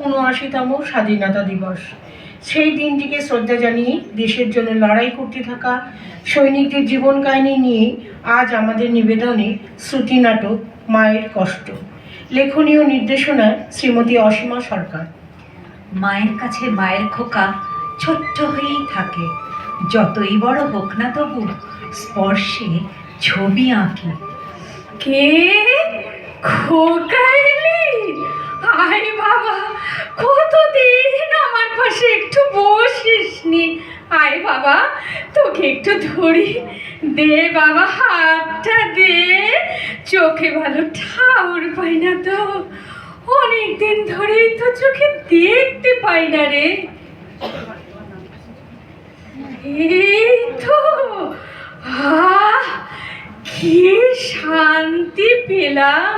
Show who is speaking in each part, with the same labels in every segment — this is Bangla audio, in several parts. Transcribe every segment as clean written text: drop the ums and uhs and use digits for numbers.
Speaker 1: ৭৯তম স্বাধীনতা দিবস। সেই দিনটিকে শ্রদ্ধা জানিয়ে দেশের জন্য লড়াই করতে থাকা সৈনিকদের জীবন কাহিনী নিয়ে আজ আমাদের নিবেদনে শ্রুতি নাটক মায়ের কষ্ট। লেখনী ও নির্দেশনায় শ্রীমতী অসীমা সরকার।
Speaker 2: মায়ের কাছে মায়ের খোকা ছোট্ট হয়েই থাকে, যতই বড় হোক না তবু স্পর্শে ছবি আঁকে।
Speaker 3: কে খোকা এলি? আয় বাবা, কতদিন আমার পাশে একটু বসিসনি। আয় বাবা, তোকে একটু ধরি। দে বাবা, হাতটা দে। চোখে ভালো ঠাউর পাই না তো, অনেকদিন ধরেই তো চোখে দেখতে পাই না রে। এই তো, কি শান্তি পেলাম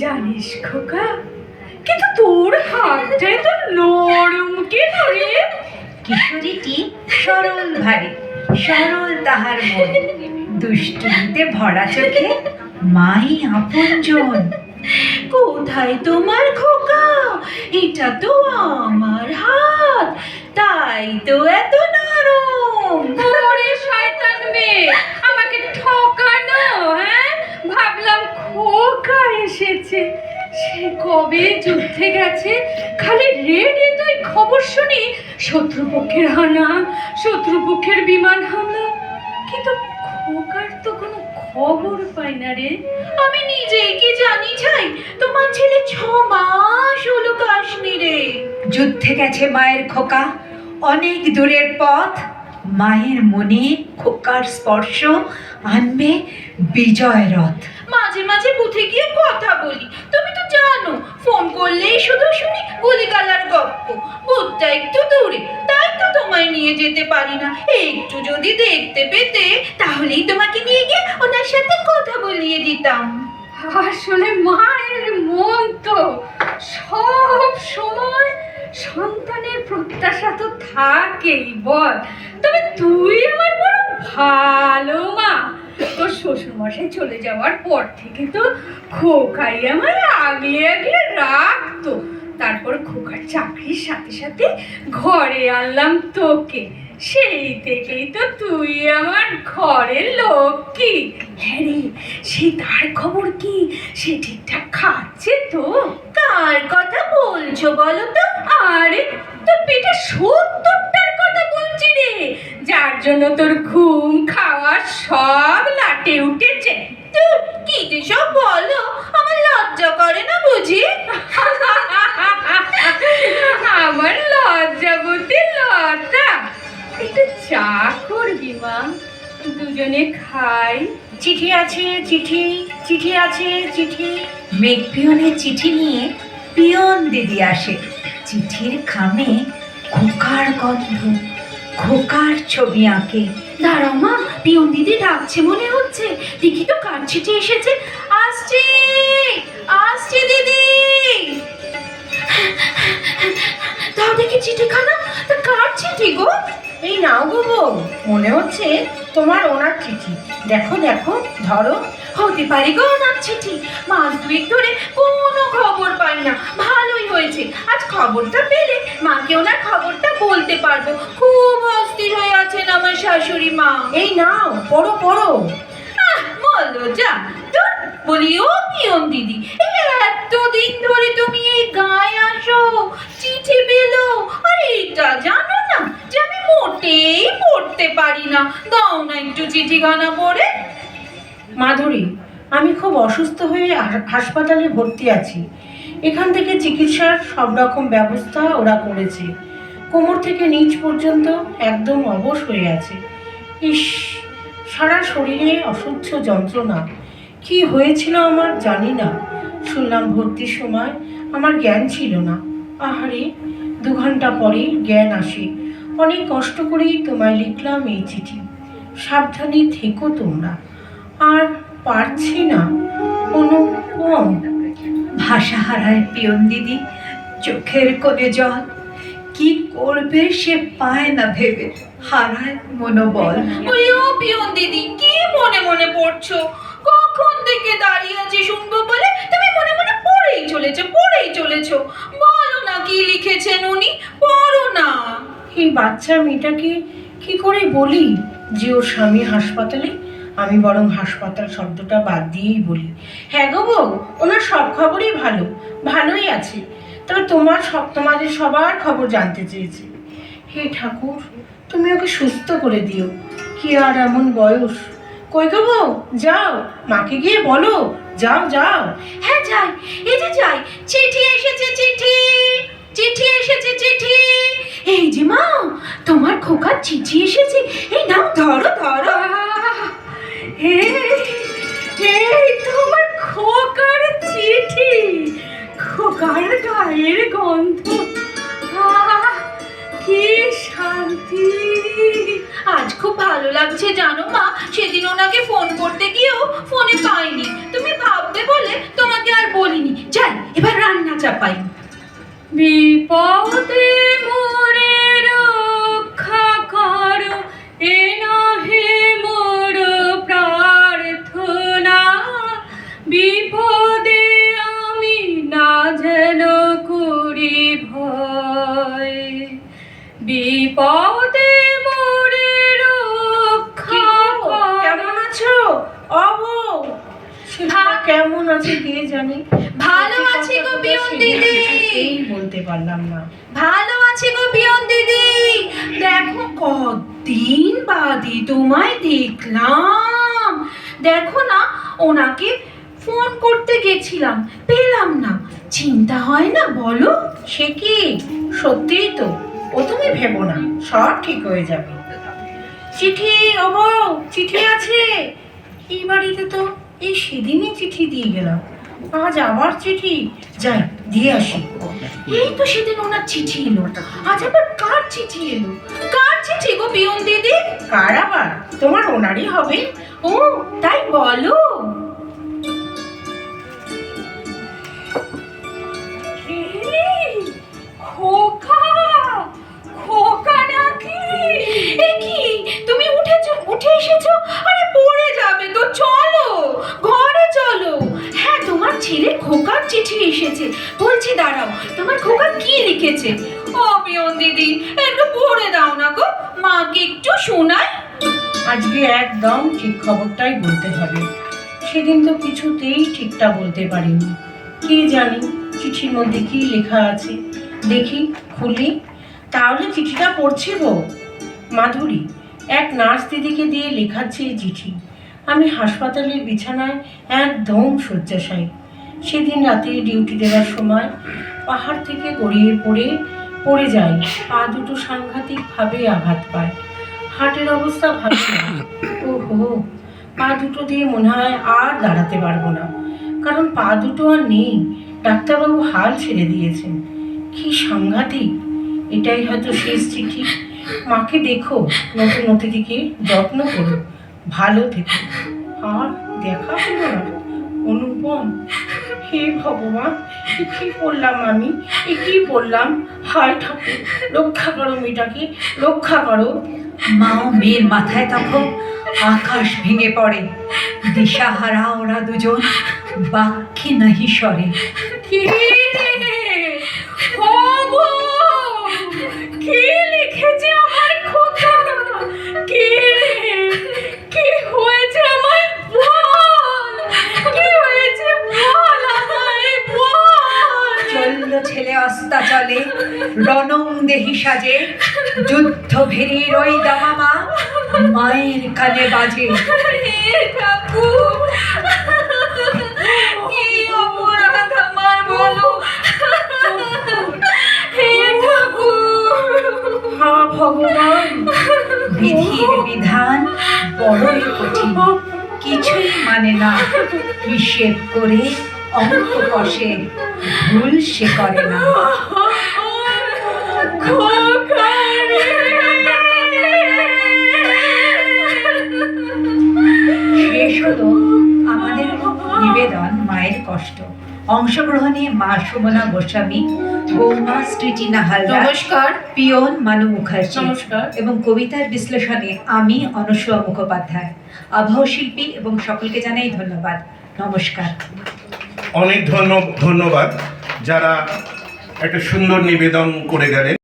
Speaker 3: জানিস খোকা। কিন্তু তোর হাতটাই তো নরম কেন রে?
Speaker 2: কিশোরীটি সরল ভারী, সরল তাহার মন, দুষ্টুমিতে ভরা চোখে মাই আপনজন।
Speaker 3: কোথায় তোমার খোকা? এটা তো আমার হাত, তাই তো এত নরম। ওরে শয়তান মেয়ে, আমাকে ঠকানো। হ্যাঁ, ভাবলাম খোকা এসেছে। সে কবে যুদ্ধে গেছে, খালি রেডিওতে খবর শুনি শত্রুপক্ষের হানা, শত্রুপক্ষের বিমান হামলা। কিন্তু খোকার তো কোনো খবর পাই না রে। আমি নিজেই কি জানি চাই, তোমার ছেলে 6 মাস হলো কাশ্মীরে।
Speaker 2: যুদ্ধে গেছে মায়ের খোকা, অনেক দূরের পথ। মায়ের মনে খোকার স্পর্শ আনবে বিজয় রথ।
Speaker 3: মাঝে মাঝে বুথে গিয়ে কথা বলি, তুমি তো জানো। ফোন করলেই শুধু শুনি গুলিগালার গপ্প। বুথটা একটু দূরে, তাই তো তোমায় নিয়ে যেতে পারি না। একটু যদি দেখতে পেতে, তাহলেই তোমাকে নিয়ে গিয়ে ওনার সাথে কথা বলিয়ে দিতাম। আসলে মায়ের মন তো সব সময় সন্তানের প্রত্যাশা তো থাকেই বল। তবে তুই আমার বড় ভালো মা। তোর শ্বশুর মশাই চলে যাওয়ার পর থেকে তো খোকাই আমার আগলে আগলে রাখতো। তারপর খোকার চাকরির সাথে সাথে ঘরে আনলাম তোকে। সেই থেকেই তো তুই আমার ঘরের লক্ষ্মী। হ্যাঁ রে, সে তার খবর কি? সে ঠিকঠাক খাচ্ছে তো? কার কথা বলছো বলো তো? আরে, তোর পেটে 70টার কথা বলছি রে, যার জন্য তোর ঘুম খাওয়া সব লাটে উঠেছে। তুই কি যে সব বলো, আমার লজ্জা করে না বুঝি? আমার লজ্জাবতী লতা। একটু চা করবি মা? দুজনে খাই।
Speaker 1: চিঠি আছে চিঠি, চিঠি আছে চিঠি।
Speaker 2: মেঘ পিয়নের চিঠি নিয়ে পিয়ন দিদি আসে। চিঠির খামে খোকার গন্ধ, খোকার ছবি আঁকে।
Speaker 3: দাঁড়াও মা, পিয়ন দিদি ডাকছে মনে হচ্ছে। দেখি তো কার চিঠি এসেছে। আসছি আসছি দিদি। তাও দেখি চিঠিখানা। তা কার চিঠি গো?
Speaker 1: এই নাও গো বউ, মনে হচ্ছে তোমার ওনার চিঠি। দেখো দেখো, ধরো।
Speaker 3: হতে পারে গো ওনার চিঠি। মাস 2 ধরে কোনো খবর পাই না। ভালোই হয়েছে, আজ খবরটা পেলে মাকে ওনার খবরটা বলতে পারবো। খুব অস্থির হয়ে আছেন আমার শাশুড়ি মা।
Speaker 1: এই নাও, পড়ো পড়ো।
Speaker 3: বলো যা তোর। বলি ও পিয়ন দিদি, এই এতদিন ধরে তুমি এই গায়ে আসো, চিঠি পেলো, আর এইটা জানো না যে আমি মোটেই পড়তে পারি না? দাও না একটু চিঠিখানা পড়ে।
Speaker 1: মাধুরী, আমি খুব অসুস্থ হয়ে হাসপাতালে ভর্তি আছি। এখান থেকে চিকিৎসার সব রকম ব্যবস্থা ওরা করেছে। কোমর থেকে নিচ পর্যন্ত একদম অবশ হয়ে আছে। ইস, সারা শরীরে অসহ্য যন্ত্রণা। কি হয়েছিল আমার জানি না। শুনলাম ভর্তির সময় আমার জ্ঞান ছিল না। আহারে, 2 ঘন্টা পরে জ্ঞান আসে। অনেক কষ্ট করেই তোমায় লিখলাম এই চিঠি। সাবধানে থেকো তোমরা। আর পারছি না, অনুপম।
Speaker 2: ভাষা হারায় পিয়ন দিদি, চোখের কোণে জল। কি করবে সে পায় না ভেবে, হারায় মনোবল।
Speaker 3: ওই ও পিয়ন দিদি, কি মনে মনে পড়ছো? কখন থেকে দাঁড়িয়ে আছি শুনবো বলে তুমি মনে মনে পড়েই চলেছো, পড়েই চলেছো। বলো না কি লিখেছেন উনি, পড়ো না।
Speaker 1: এই বাচ্চা মেয়েটাকে কি করে বলি যে ওর স্বামী হাসপাতালে? আমি বরং হাসপাতাল শব্দটা বাদ দিয়েই বলি, হ্যাঁ গো বউ, ওনার সব খবরই ভালো, ভালোই আছে। তবে তোমাদের সবার খবর জানতে চেয়েছে। হে ঠাকুর, তুমি ওকে সুস্থ করে দিও। কি আর এমন বয়স। কই গো বউ, যাও মাকে গিয়ে বলো, যাও যাও।
Speaker 3: হ্যাঁ যাই, এই যে যাই। চিঠি এসেছে, চিঠি, চিঠি এসেছে, চিঠি। এই যে মা, তোমার খোকার চিঠি এসেছে। এই নাও, ধরো ধরো।
Speaker 2: এই তোমার খোকার চিঠি, খোকার গায়ের গন্ধ, কি শান্তি।
Speaker 3: আজ খুব ভালো লাগছে জানো মা, সেদিন ওনাকে ফোন করতে গিয়েও ফোনে পাইনি। তুমি ভাববে বলে তোমাকে আর বলিনি। যাই, এবার রান্না চাপাই।
Speaker 2: বিপদে মোরে রক্ষা করো, এ নহে মোর প্রার্থনা। বিপদে আমি না যেন করি ভয়, বিপদে মোরে রক্ষা করো।
Speaker 1: কেমন আছো অবো? কেমন আছে কে জানি।
Speaker 3: ভালো আছি গো পিয়ন দিদি।
Speaker 1: এই বলতে পারলাম না।
Speaker 3: ভালো আছি গো পিয়ন দিদি। দেখো কতদিন বাদে তোমায় দেখলাম। দেখো না, ওনাকে ফোন করতে গেছিলাম, পেলাম না। চিন্তা হয় না বলো?
Speaker 1: সে কি, সত্যিই তো। ও তুমি ভেবো না, সব ঠিক হয়ে যাবে। চিঠি ও বউ, চিঠি আছে। এই বাড়িতে তো এই সেদিনই চিঠি দিয়ে গেলাম, আজ আবার চিঠি। যাই দিয়ে আসি।
Speaker 3: এই তো সেদিন ওনার চিঠি এলো, আজ আবার কার চিঠি এলো? কার চিঠি গো পিয়ন দিদি?
Speaker 1: কার আবার? তোমার ওনারই হবে।
Speaker 3: ও তাই বলো।
Speaker 2: খোকা, খোকা নাকি?
Speaker 3: এ কি, তুমি উঠে এসেছো? আরে পড়ে যাবে তো, চলো ঘরে চলো। হ্যাঁ, তোমার ছেলে খোকার চিঠি এসেছে। বলছি দাঁড়াও, তোমার খোকা কি লিখেছে? ও পিয়ন দিদি, একটু পড়ে দাও না গো, মাকে একটু শোনাই।
Speaker 1: আজকে একদম ঠিক খবরটাই বলতে হবে। সেদিন তো কিছুতেই ঠিকটা বলতে পারিনি। কি জানি চিঠির মধ্যে কি লেখা আছে। দেখি, খুলি, তাহলে চিঠিটা পড়ছি বউ। মাধুরী, এক নার্স দিদিকে দিয়ে লেখাচ্ছে এই চিঠি। আমি হাসপাতালের বিছানায় একদম শয্যাশায়ী। সেদিন রাতে ডিউটি দেওয়ার সময় পাহাড় থেকে গড়িয়ে পড়ে যায়। পা দুটো সাংঘাতিকভাবে আঘাত পায়। হার্টের অবস্থা ভালো না। ওহো, পা দুটো দিয়ে মনে হয় আর দাঁড়াতে পারবো না, কারণ পা দুটো আর নেই। ডাক্তারবাবু হাল ছেড়ে দিয়েছেন। কি সাংঘাতিক। এটাই হয়তো শেষ চিঠি। মাকে দেখো, নতুন অতিথিকে যত্ন করো, ভালো থেকো। আর দেখা হলো না। অনুপম, হে ভগবান, এ কি করলাম আমি, এ কি বললাম? হায় ঠাকুর, রক্ষা করো মেয়েটাকে, রক্ষা করো।
Speaker 2: মা ও মেয়ের মাথায় তখন আকাশ ভেঙে পড়ে। দিশাহারা ওরা দুজন, বাক্যে নাহি সরে। কি ওগো, কি লিখেছে আমার খোকা? কি কি হয়েছে আমার? বল, কি হয়েছে বল আমায়, বল। চলল ছেলে অস্তা চলে, রণং দেহি সাজে, যুদ্ধ ভেরির ওই দামামা মায়ের কানে বাজে।
Speaker 3: হে ঠাকুর, কি অপরাধ আমার বলো? হে ঠাকুর।
Speaker 1: হা ভগবান।
Speaker 2: বিধির বিধান বড়ই কঠিন, কিছুই মানে না। হিসেব করে অঙ্ক কষে, ভুল সে করে না। শেষ হলো আমাদের নিবেদন মায়ের কষ্ট। অংশগ্রহণে মা সুমনা গোস্বামী, বৌমা স্মৃতিনা হালদার,
Speaker 1: নমস্কার।
Speaker 2: পিয়ন মানু মুখার্জি
Speaker 1: নমস্কার।
Speaker 2: এবং কবিতার বিশ্লেষণে আমি অনুসূয়া মুখোপাধ্যায়। আবহ শিল্পী এবং সকলকে জানাই ধন্যবাদ। নমস্কার।
Speaker 4: অনেক ধন্যবাদ যারা একটা সুন্দর নিবেদন করে গেলেন।